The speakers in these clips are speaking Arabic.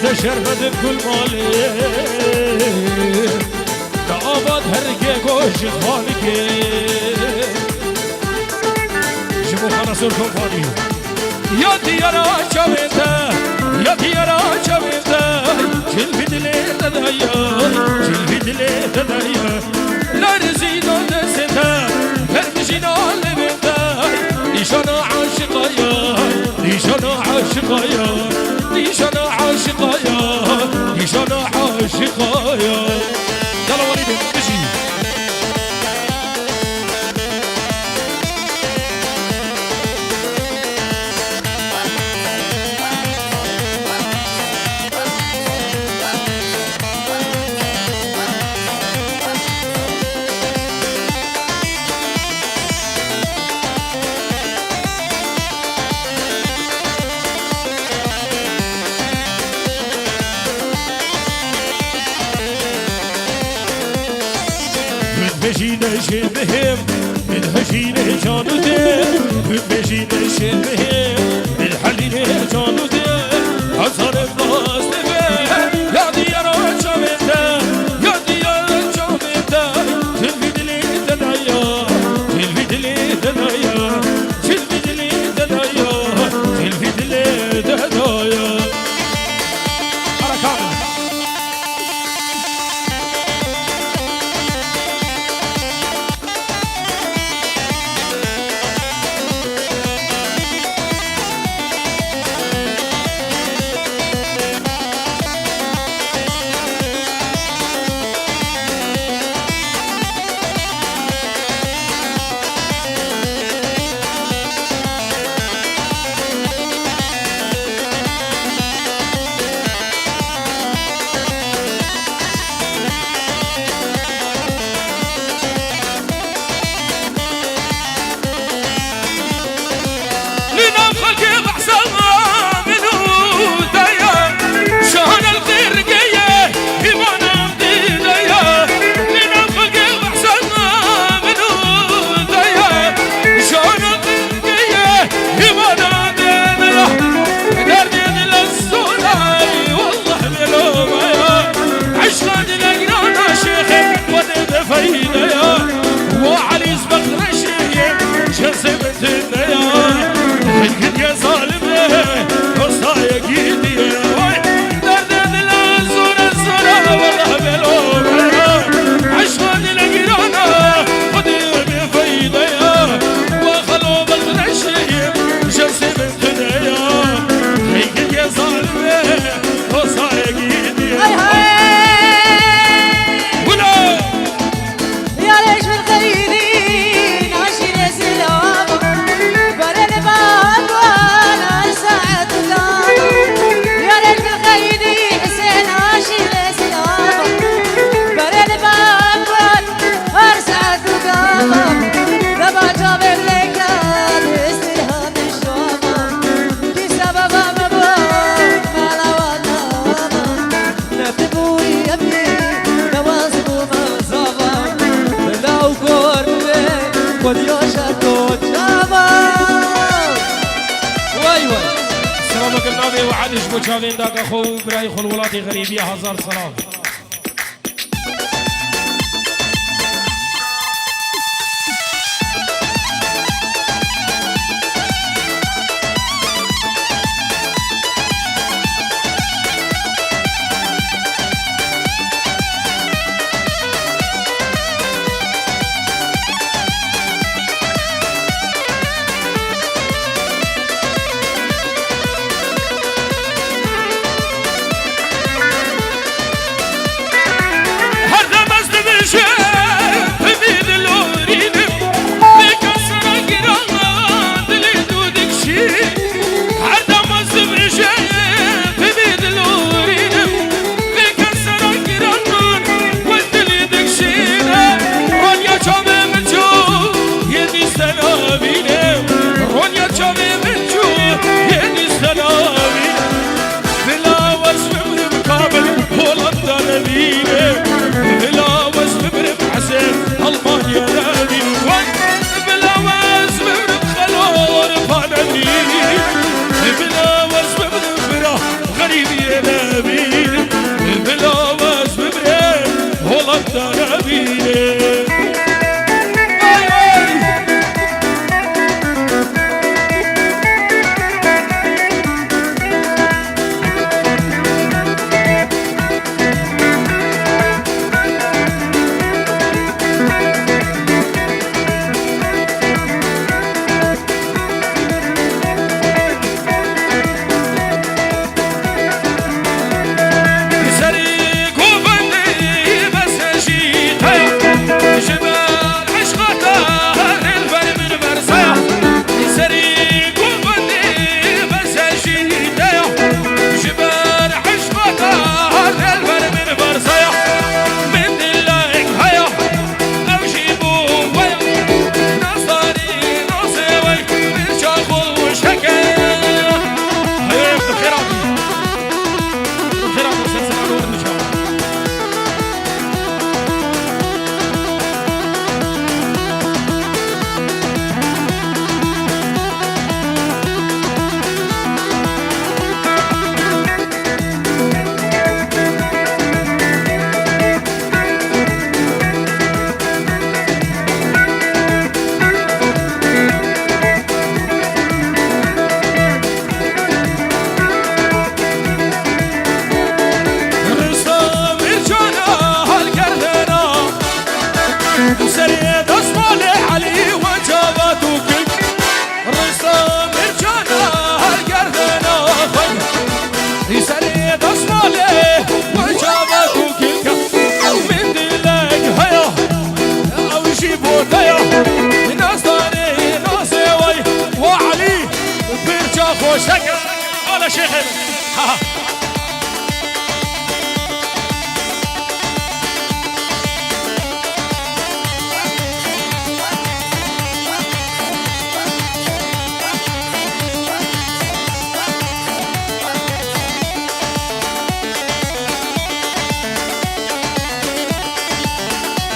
تشرفت بكل مالي تعبت هركي كوش خالك شوفوا خلاص الكفاني يا ديانا شويته يا ديانا شويته شلفي دلي تدايا شلفي دلي تدايا لا نزيد نسيته فرمشينا لبنته ليش انا عاشقايا ليش انا عاشقايا ليش انا عاشقايا ليش انا عاشقايا يلا وليد امشي بجينا شبهم الهجينا جانو دير بجينا شبهم الحلينا جانو دير أصار الناس تبه يا ديارة جامدة يا ديارة جامدة تلفي دلي تدايا تلفي دلي تدايا تلفي دلي تدايا تلفي دلي تدايا حركات وعلي جبو شافين داك اخو براي خل ولاتي غريبيه هزار سلام سكر على شيخ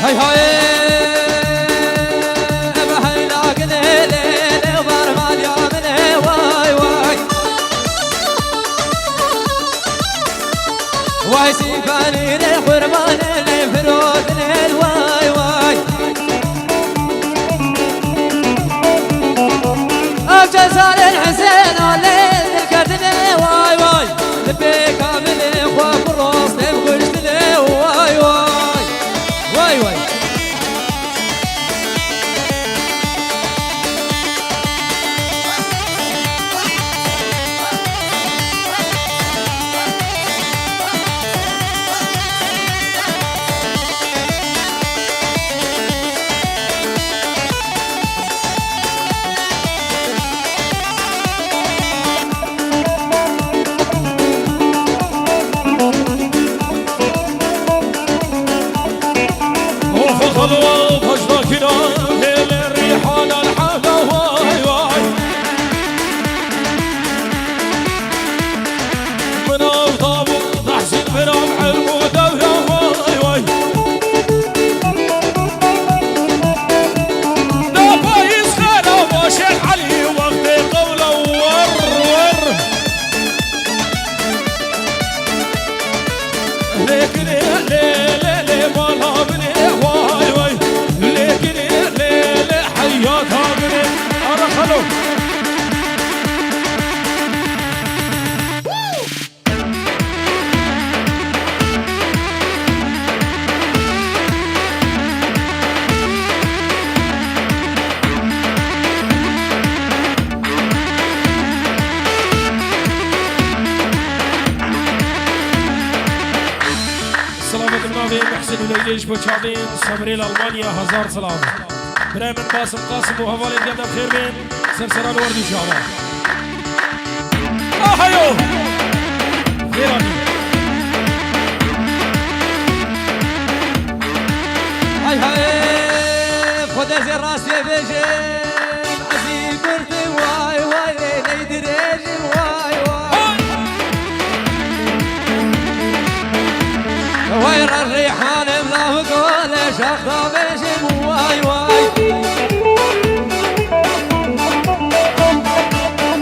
هاي هاي بهينا قليلي وبرمال يومني واي واي واي سيفاني لي قرباني لي فرودني واي واي أبجزال الحسين والليل ذكرتني واي واي لبي كامل إخوة الروس تبغشتني واي واي واي واي خلوط هشتاكنا ليل الريحان الحالة واي واي من أوطابو تحسين برمع المدورة واي واي دا بايس خانة وشيخ علي وقت قولة ور لكن ليلة مالها بني واي واي لكن ليلة حياتها بني أرخلو سلامت منابي محسن وليليش بوشابين سمريل ألمانيا هزار سلام براي من باسم قاسم وهوالي قدم خير بين سرسران وردي شابا أحيو خيراني هاي هاي خد زي راسي بجيب عزيز قرتي واي واي ليدي ريجي واي واي وير الريحان ملاوقول شخطة بجيب واي واي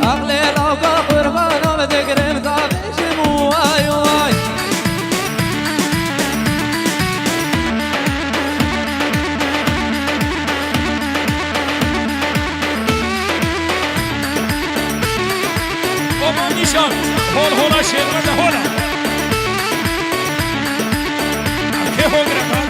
أغلي روقة قربانة بتقرب بجيب واي واي وما نشان هول هولا شير مدى هولا كيف هو قرب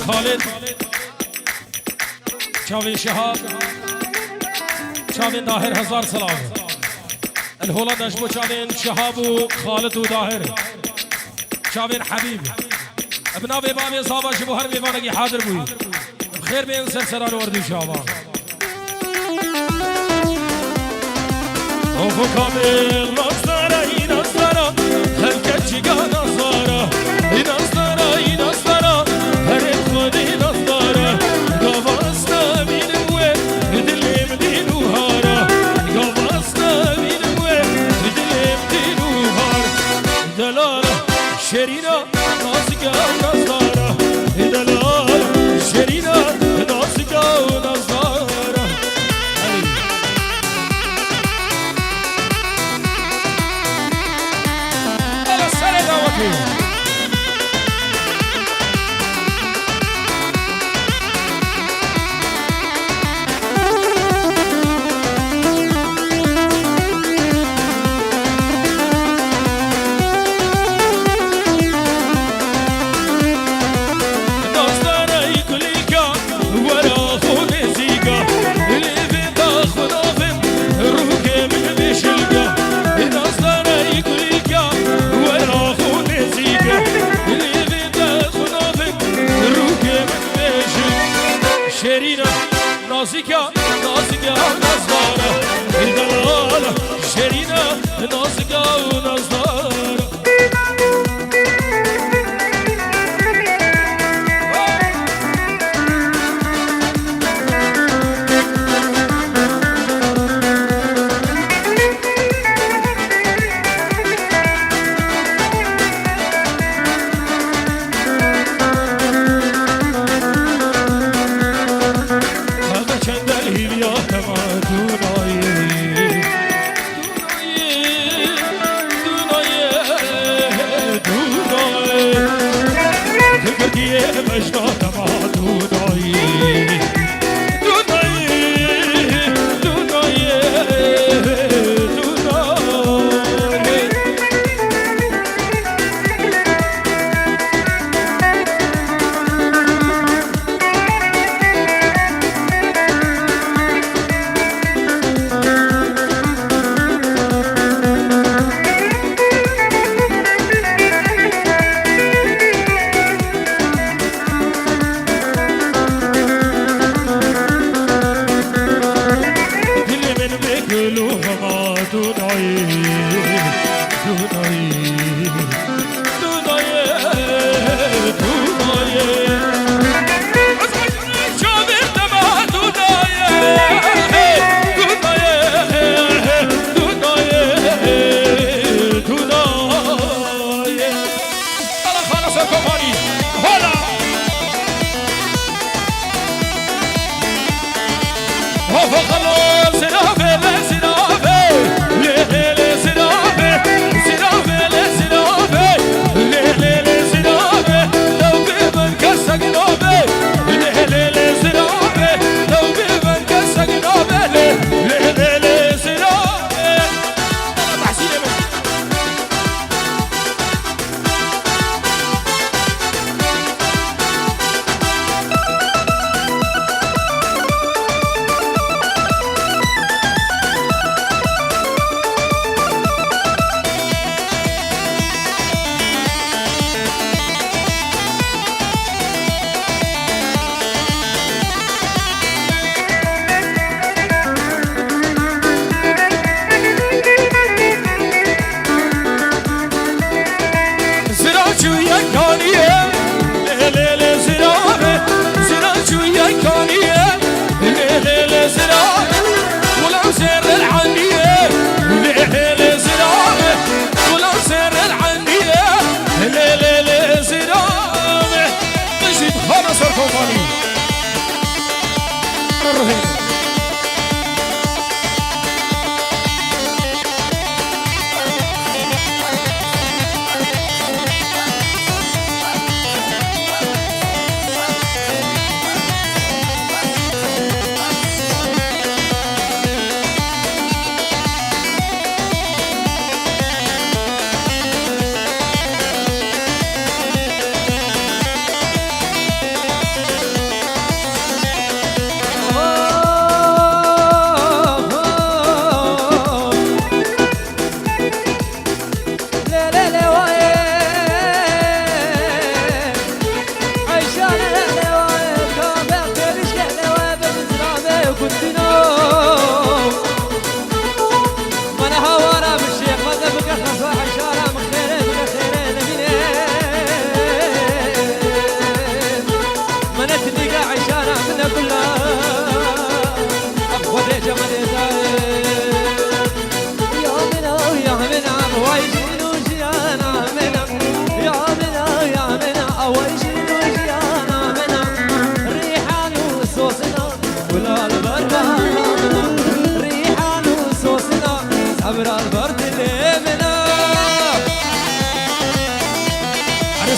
خالد شاوين شهاب شاوين داهر هزار سلام الهولند اشبو شاوين شهاب وخالد وداهر شاوين حبيب ابناء بابي صابا شبو هر ميوانگی حاضر بوي خير بين سرسران وردي شابا اوفو كامل نصارى نصارى هلكتشي نصارى نصارى نصارى هر خودي نصارى قفصنا من وين دلي مدينو هارا قفصنا من وين دلي مدينو هار دلالة شرينا نازكا ونزارة دلالة شرينا نازكا ونزارة على السنة دعوتي شرينا نازكا نازكا ونزارة دلالة شرينا نازكا ونزارة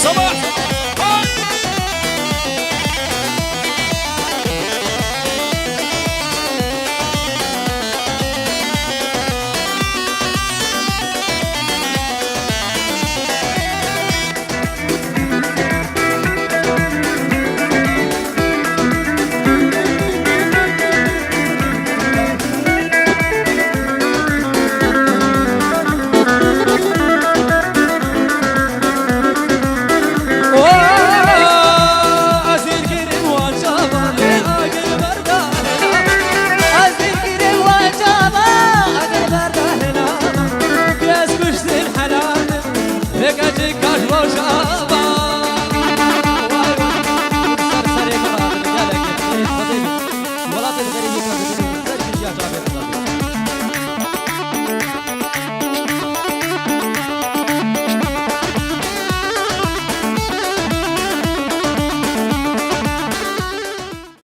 صباح Roja